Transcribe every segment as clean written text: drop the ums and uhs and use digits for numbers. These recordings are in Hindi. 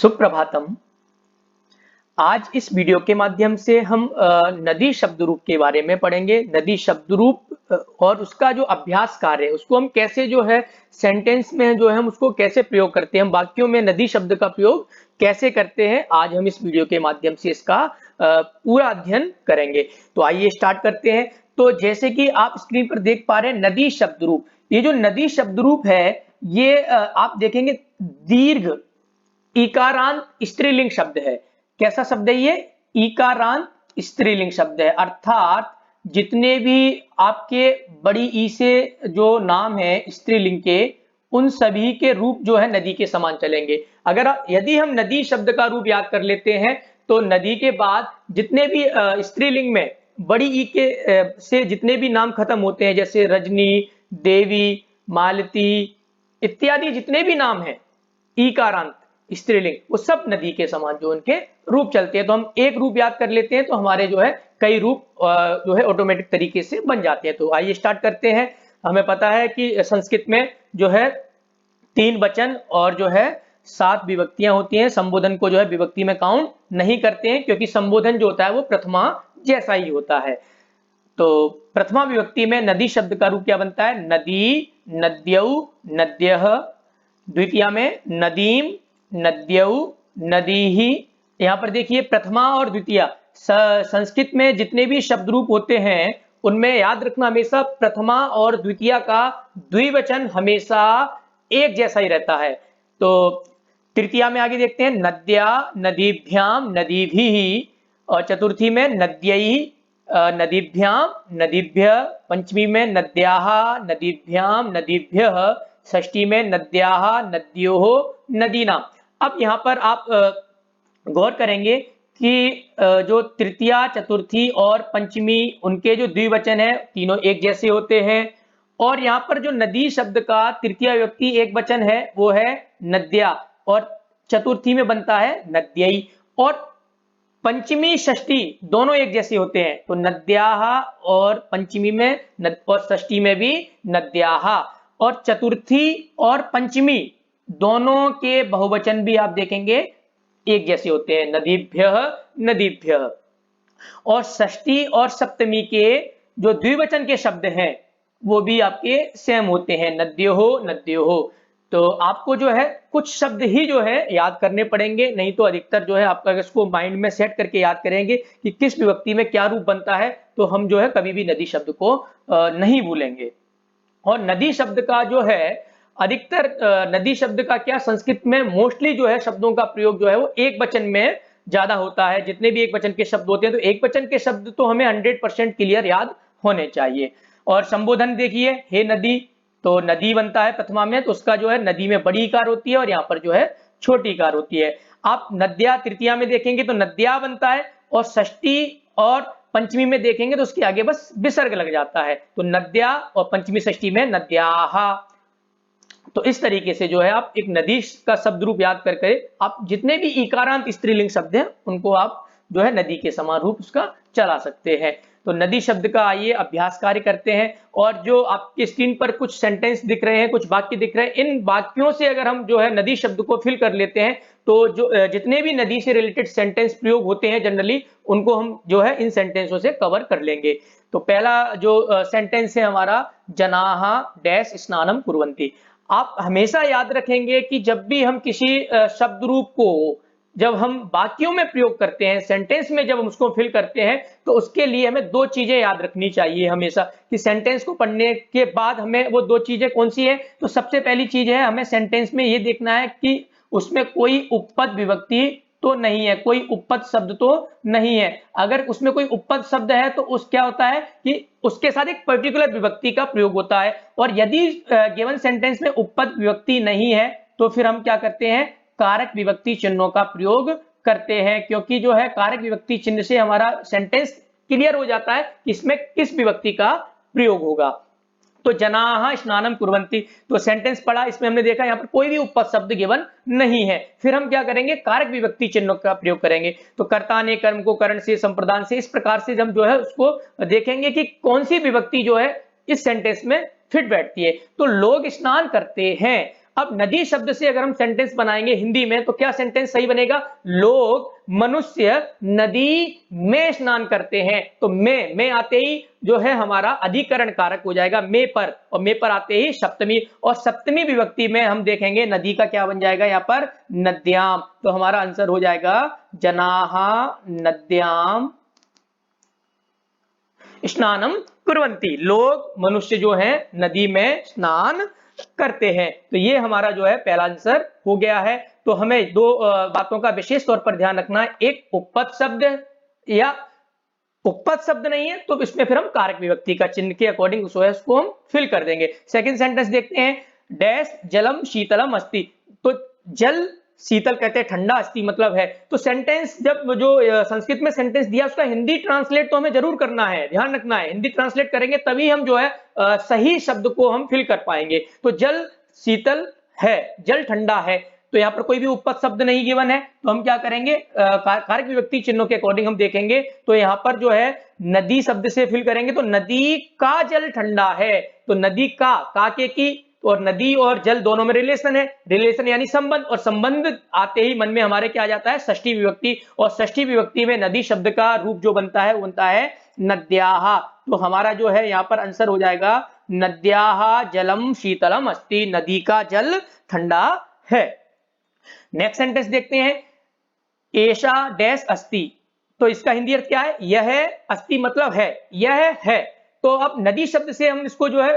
सुप्रभातम। आज इस वीडियो के माध्यम से हम नदी शब्द रूप के बारे में पढ़ेंगे। नदी शब्द रूप और उसका जो अभ्यास कार्य है उसको हम कैसे जो है सेंटेंस में जो है हम उसको कैसे प्रयोग करते हैं, हम वाक्यों में नदी शब्द का प्रयोग कैसे करते हैं, आज हम इस वीडियो के माध्यम से इसका पूरा अध्ययन करेंगे। तो आइए स्टार्ट करते हैं। तो जैसे कि आप स्क्रीन पर देख पा रहे हैं नदी शब्द रूप, ये जो नदी शब्द रूप है ये आप देखेंगे दीर्घ इकारांत स्त्रीलिंग शब्द है। कैसा शब्द है ये? इकारांत स्त्रीलिंग शब्द है, अर्थात जितने भी आपके बड़ी ई से जो नाम है स्त्रीलिंग के, उन सभी के रूप जो है नदी के समान चलेंगे। अगर यदि हम नदी शब्द का रूप याद कर लेते हैं तो नदी के बाद जितने भी स्त्रीलिंग में बड़ी ई के से जितने भी नाम खत्म होते हैं, जैसे रजनी, देवी, मालती इत्यादि जितने भी नाम हैं ईकारांत स्त्रीलिंग, वो सब नदी के समान जो उनके रूप चलते हैं। तो हम एक रूप याद कर लेते हैं तो हमारे जो है कई रूप जो है ऑटोमेटिक तरीके से बन जाते हैं। तो आइए स्टार्ट करते हैं। हमें पता है कि संस्कृत में जो है 3 वचन और जो है 7 विभक्तियां होती हैं। संबोधन को जो है विभक्ति में काउंट नहीं करते हैं, क्योंकि संबोधन जो होता है वो प्रथमा जैसा ही होता है। तो प्रथमा विभक्ति में नदी शब्द का रूप क्या बनता है? नदी, नद्यौ, नद्यः। द्वितीया में नदीम, नद्यौ, नदीहि। यहाँ पर देखिए प्रथमा और द्वितीया, संस्कृत में जितने भी शब्द रूप होते हैं उनमें याद रखना हमेशा प्रथमा और द्वितीया का द्विवचन हमेशा एक जैसा ही रहता है। तो तृतीया में आगे देखते हैं नद्या, नदीभ्याम, नदीभिः। और चतुर्थी में नद्यैः, नदीभ्याम, नदीभ्यः। पंचमी में नद्याः, नदीभ्याम, नदीभ्यः। षष्ठी में नद्याः, नद्योः, नदीनाम। अब यहाँ पर आप गौर करेंगे कि जो तृतीया, चतुर्थी और पंचमी उनके जो द्विवचन है तीनों एक जैसे होते हैं। और यहाँ पर जो नदी शब्द का तृतीया विभक्ति एक वचन है वो है नद्या, और चतुर्थी में बनता है नद्यई। और पंचमी षष्ठी दोनों एक जैसे होते हैं, तो नद्याः और पंचमी में और षष्ठी में भी नद्याः। और चतुर्थी और पंचमी दोनों के बहुवचन भी आप देखेंगे एक जैसे होते हैं, नदीभ्यः, नदीभ्यः। और षष्ठी और सप्तमी के जो द्विवचन के शब्द हैं वो भी आपके सेम होते हैं, नद्योः, नद्योः। तो आपको जो है कुछ शब्द ही जो है याद करने पड़ेंगे, नहीं तो अधिकतर जो है आपका इसको माइंड में सेट करके याद करेंगे कि किस विभक्ति में क्या रूप बनता है, तो हम जो है कभी भी नदी शब्द को नहीं भूलेंगे। और नदी शब्द का जो है अधिकतर नदी शब्द का क्या संस्कृत में मोस्टली जो है शब्दों का प्रयोग जो है वो एक वचन में ज्यादा होता है। जितने भी एक वचन के शब्द होते हैं तो एक वचन के शब्द तो हमें 100% क्लियर याद होने चाहिए। और संबोधन देखिए, हे नदी, तो नदी बनता है प्रथमा में, तो उसका जो है नदी में बड़ी इकार होती है और यहाँ पर जो है छोटी इकार होती है। आप नद्या तृतीया में देखेंगे तो नद्या बनता है, और षष्ठी और पंचमी में देखेंगे तो उसके आगे बस विसर्ग लग जाता है, तो नद्या, और पंचमी षष्ठी में नद्याः। तो इस तरीके से जो है आप एक नदी का शब्द रूप याद करके आप जितने भी इकारांत स्त्रीलिंग शब्द हैं उनको आप जो है नदी के समान रूप उसका चला सकते हैं। तो नदी शब्द का आइए अभ्यास कार्य करते हैं। और जो आपकी स्क्रीन पर कुछ सेंटेंस दिख रहे हैं, कुछ वाक्य दिख रहे हैं, इन वाक्यों से अगर हम जो है नदी शब्द को फिल कर लेते हैं तो जो जितने भी नदी से रिलेटेड सेंटेंस प्रयोग होते हैं जनरली उनको हम जो है इन सेंटेंसों से कवर कर लेंगे। तो पहला जो सेंटेंस है हमारा, जनाः डैश स्नानम कुर्वन्ति। आप हमेशा याद रखेंगे कि जब भी हम किसी शब्द रूप को जब हम वाक्यों में प्रयोग करते हैं, सेंटेंस में जब हम उसको फिल करते हैं, तो उसके लिए हमें 2 चीजें याद रखनी चाहिए हमेशा, कि सेंटेंस को पढ़ने के बाद हमें वो 2 चीजें कौन सी है। तो सबसे पहली चीज है हमें सेंटेंस में ये देखना है कि उसमें कोई उपपद विभक्ति तो नहीं है, कोई उपपद शब्द तो नहीं है। अगर उसमें कोई उपपद शब्द है तो उस क्या होता है कि उसके साथ एक पर्टिकुलर विभक्ति का प्रयोग होता है। और यदि गिवन सेंटेंस में उपपद विभक्ति नहीं है तो फिर हम क्या करते हैं, कारक विभक्ति चिन्हों का प्रयोग करते हैं, क्योंकि जो है कारक विभक्ति चिन्ह से हमारा सेंटेंस क्लियर हो जाता है कि इसमें किस विभक्ति का प्रयोग होगा। तो जनाः स्नानम कुर्वन्ति, तो सेंटेंस पढ़ा, इसमें हमने देखा यहाँ पर कोई भी उपपद शब्द गिवन नहीं है। फिर हम क्या करेंगे, कारक विभक्ति चिन्हों का प्रयोग करेंगे। तो कर्ता ने कर्म को करण से, संप्रदान से, इस प्रकार से हम जो है उसको देखेंगे कि कौन सी विभक्ति जो है इस सेंटेंस में फिट बैठती है। तो लोग स्नान करते हैं, अब नदी शब्द से अगर हम सेंटेंस बनाएंगे हिंदी में तो क्या सेंटेंस सही बनेगा? लोग मनुष्य नदी में स्नान करते हैं। तो में आते ही जो है हमारा अधिकरण कारक हो जाएगा में पर, और में पर आते ही सप्तमी, और सप्तमी विभक्ति में हम देखेंगे नदी का क्या बन जाएगा यहाँ पर? नद्याम। तो हमारा आंसर हो जाएगा जनाः नद्याम स्नानम कुर्वन्ति। लोग मनुष्य जो है नदी में स्नान करते हैं। तो ये हमारा जो है पहला आंसर हो गया है। तो हमें दो बातों का विशेष तौर पर ध्यान रखना है, एक उपपद शब्द या उपपद शब्द नहीं है तो इसमें फिर हम कारक विभक्ति का चिन्ह के अकॉर्डिंग उसको हम फिल कर देंगे। सेकंड सेंटेंस देखते हैं, डैश जलम शीतलम अस्ति। तो जल शीतल कहते हैं ठंडा, अस्ति मतलब है। तो सेंटेंस जब जो संस्कृत में सेंटेंस दिया उसका हिंदी ट्रांसलेट तो हमें जरूर करना है, ध्यान रखना है। हिंदी ट्रांसलेट करेंगे तभी हम जो है सही शब्द को हम फिल कर पाएंगे। तो जल शीतल है, जल ठंडा है, तो यहाँ पर कोई भी उपपद शब्द नहीं गिवन है, तो हम क्या करेंगे कारक विभक्ति चिन्हों के अकॉर्डिंग हम देखेंगे। तो यहाँ पर जो है नदी शब्द से फिल करेंगे, तो नदी का जल ठंडा है। तो नदी का के की, और नदी और जल दोनों में रिलेशन है, रिलेशन यानी संबंध, और संबंध आते ही मन में हमारे क्या आ जाता है? षष्ठी विभक्ति, और षष्ठी विभक्ति में नदी शब्द का रूप जो बनता है वो बनता है नद्याः। तो हमारा जो है यहाँ पर आंसर हो जाएगा नद्याः जलम शीतलम अस्ति, नदी का जल ठंडा है। नेक्स्ट सेंटेंस देखते हैं, एषा डैश अस्ति। तो इसका हिंदी अर्थ क्या है? यह अस्ति मतलब है, यह है। तो अब नदी शब्द से हम इसको जो है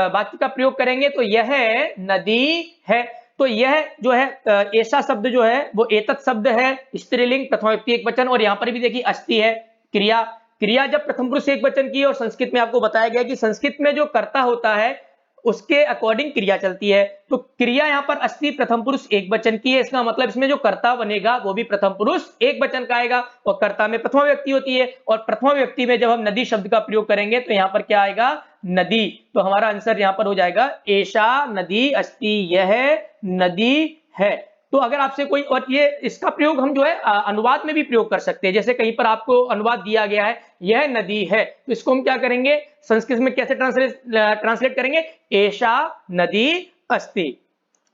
वाक्य का प्रयोग करेंगे, तो यह नदी है। तो यह जो है ऐसा शब्द जो है वो एतत् शब्द है, स्त्रीलिंग प्रथमा व्यक्ति एकवचन, और यहाँ पर भी देखिए अस्ति है क्रिया। क्रिया जब प्रथम पुरुष एकवचन की, और संस्कृत में आपको बताया गया कि संस्कृत में जो कर्ता होता है उसके अकॉर्डिंग क्रिया चलती है। तो क्रिया यहाँ पर अस्ति प्रथम पुरुष एकवचन की है, इसका मतलब इसमें जो कर्ता बनेगा वो भी प्रथम पुरुष एकवचन का आएगा, और कर्ता में प्रथमा व्यक्ति होती है, और प्रथमा व्यक्ति में जब हम नदी शब्द का प्रयोग करेंगे तो यहाँ पर क्या आएगा? नदी। तो हमारा आंसर यहाँ पर हो जाएगा एषा नदी अस्ति, यह नदी है। तो अगर आपसे कोई, और ये इसका प्रयोग हम जो है अनुवाद में भी प्रयोग कर सकते हैं। जैसे कहीं पर आपको अनुवाद दिया गया है यह नदी है, तो इसको हम क्या करेंगे संस्कृत में कैसे ट्रांसलेट करेंगे? एषा नदी अस्ति।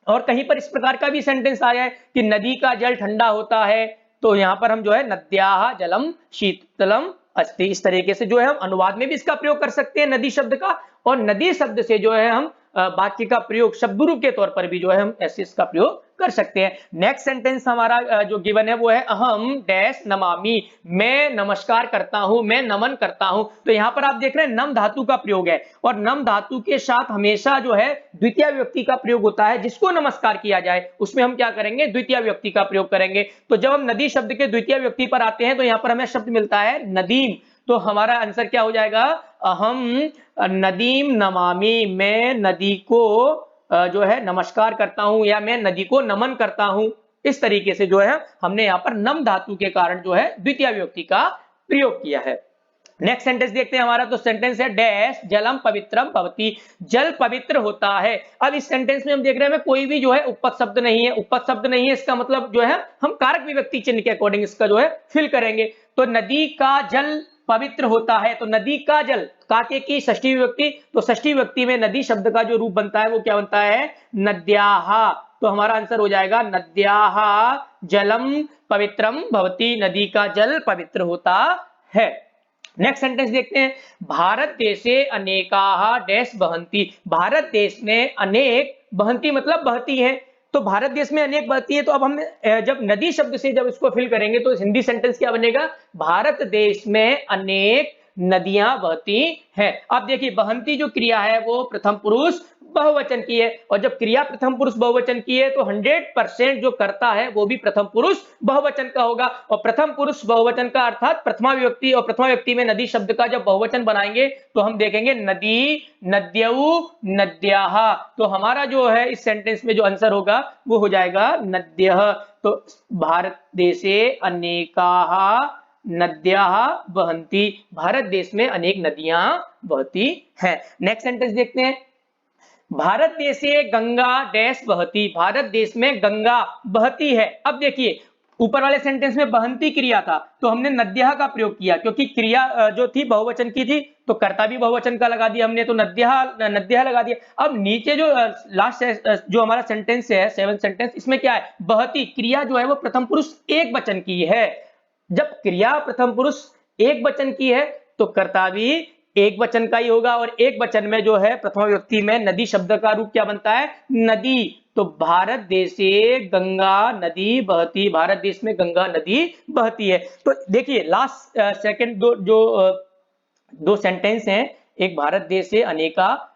और कहीं पर इस प्रकार का भी सेंटेंस आया है कि नदी का जल ठंडा होता है, तो यहाँ पर हम जो है नद्याः जलम शीतलम अस्ति, इस तरीके से जो है हम अनुवाद में भी इसका प्रयोग कर सकते हैं नदी शब्द का, और नदी शब्द से जो है हम वाक्य का प्रयोग शब्द रूप के तौर पर भी जो है हम ऐसे इसका प्रयोग कर सकते हैं। नेक्स्ट सेंटेंस हमारा जो गिवन है वो है अहम डैश नमामि, मैं नमस्कार करता हूं, मैं नमन करता हूं। तो यहाँ पर आप देख रहे हैं नम धातु का प्रयोग है, और नम धातु के साथ हमेशा जो है द्वितीय व्यक्ति का प्रयोग होता है। जिसको नमस्कार किया जाए उसमें हम क्या करेंगे? द्वितीय व्यक्ति का प्रयोग करेंगे। तो जब हम नदी शब्द के द्वितीय व्यक्ति पर आते हैं तो यहाँ पर हमें शब्द मिलता है नदीम। तो हमारा आंसर क्या हो जाएगा? अहम नदीम नमामि, मैं नदी को जो है नमस्कार करता हूं, या मैं नदी को नमन करता हूं। इस तरीके से जो है हमने यहाँ पर नम धातु के कारण जो है द्वितीय विभक्ति का प्रयोग किया है। नेक्स्ट सेंटेंस देखते हैं हमारा। तो सेंटेंस है डैश जलम पवित्रम भवति, जल पवित्र होता है। अब इस सेंटेंस में हम देख रहे हैं कोई भी जो है उपपद शब्द नहीं है, उपपद शब्द नहीं है, इसका मतलब जो है हम कारक विभक्ति चिन्ह के अकॉर्डिंग इसका जो है फिल करेंगे। तो नदी का जल पवित्र होता है, तो नदी का जल काके की षष्ठी विभक्ति, तो षष्ठी विभक्ति में नदी शब्द का जो रूप बनता है वो क्या बनता है? नद्याः। तो हमारा आंसर हो जाएगा नद्याः जलम पवित्रम भवति, नदी का जल पवित्र होता है। नेक्स्ट सेंटेंस देखते हैं, भारत देशे अनेकाः डैश बहन्ति, भारत देश में अनेक, बहन्ति मतलब बहती है, तो भारत देश में अनेक बहती है। तो अब हम जब नदी शब्द से जब इसको फिल करेंगे तो हिंदी सेंटेंस क्या बनेगा? भारत देश में अनेक नदियां बहती हैं। अब देखिए बहन्ती जो क्रिया है वो प्रथम पुरुष बहुवचन की है, और जब क्रिया प्रथम पुरुष बहुवचन की है तो 100% जो करता है वो भी प्रथम पुरुष बहुवचन का होगा। और प्रथम पुरुष बहुवचन का अर्थात प्रथमा विभक्ति, और प्रथमा विभक्ति में नदी शब्द का जब बहुवचन बनाएंगे तो हम देखेंगे नदी, नद्यौ, नद्याः। तो हमारा जो है इस सेंटेंस में जो आंसर होगा वो हो जाएगा नद्यः। तो भारत देशे अनेकाः नद्याः बहन्ति, भारत देश में अनेक नदियां बहती हैं। नेक्स्ट सेंटेंस देखते हैं, भारत देश से गंगा डैश बहती, भारत देश में गंगा बहती है। अब देखिए ऊपर वाले सेंटेंस में बहंती क्रिया था तो हमने नद्यः का प्रयोग किया, क्योंकि क्रिया जो थी बहुवचन की थी तो कर्ता भी बहुवचन का लगा दिया हमने, तो नद्यः लगा दिया। अब नीचे जो लास्ट जो हमारा सेंटेंस है, 7 सेंटेंस, इसमें क्या है, बहती क्रिया जो है वो प्रथम पुरुष एक वचन की है। जब क्रिया प्रथम पुरुष एक वचन की है तो कर्ता भी एक वचन का ही होगा, और एक वचन में जो है प्रथमा विभक्ति में नदी शब्द का रूप क्या बनता है, नदी। तो भारत देशे गंगा नदी बहती, भारत देश में गंगा नदी बहती है। तो देखिए लास्ट सेकंड दो सेंटेंस हैं, एक भारत देशे अनेका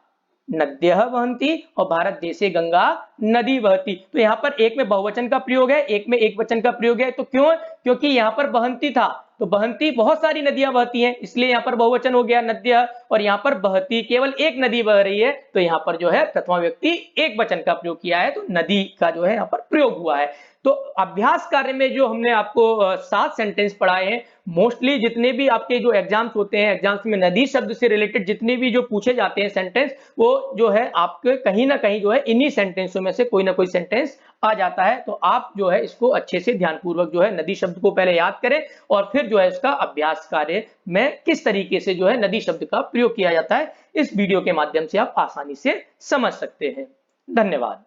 नद्यः बहन्ति और भारत देशे गंगा नदी बहती। तो यहाँ पर एक में बहुवचन का प्रयोग है, एक में एक वचन का प्रयोग है। तो क्यों, क्योंकि यहाँ पर बहन्ति था तो बहन्ति बहुत सारी नदियां बहती हैं, इसलिए यहाँ पर बहुवचन हो गया नद्यः, और यहाँ पर बहती केवल एक नदी बह रही है तो यहाँ पर जो है प्रथमा व्यक्ति एक वचन का प्रयोग किया है, तो नदी का जो है यहाँ पर प्रयोग हुआ है। तो अभ्यास कार्य में जो हमने आपको 7 सेंटेंस पढ़ाए हैं, मोस्टली जितने भी आपके जो एग्जाम्स होते हैं, एग्जाम्स में नदी शब्द से रिलेटेड जितने भी जो पूछे जाते हैं सेंटेंस, वो जो है आपके कहीं ना कहीं जो है इन्हीं सेंटेंसों में से कोई ना कोई सेंटेंस आ जाता है। तो आप जो है इसको अच्छे से ध्यानपूर्वक जो है नदी शब्द को पहले याद करें और फिर जो है इसका अभ्यास कार्य में किस तरीके से जो है नदी शब्द का प्रयोग किया जाता है, इस वीडियो के माध्यम से आप आसानी से समझ सकते हैं। धन्यवाद।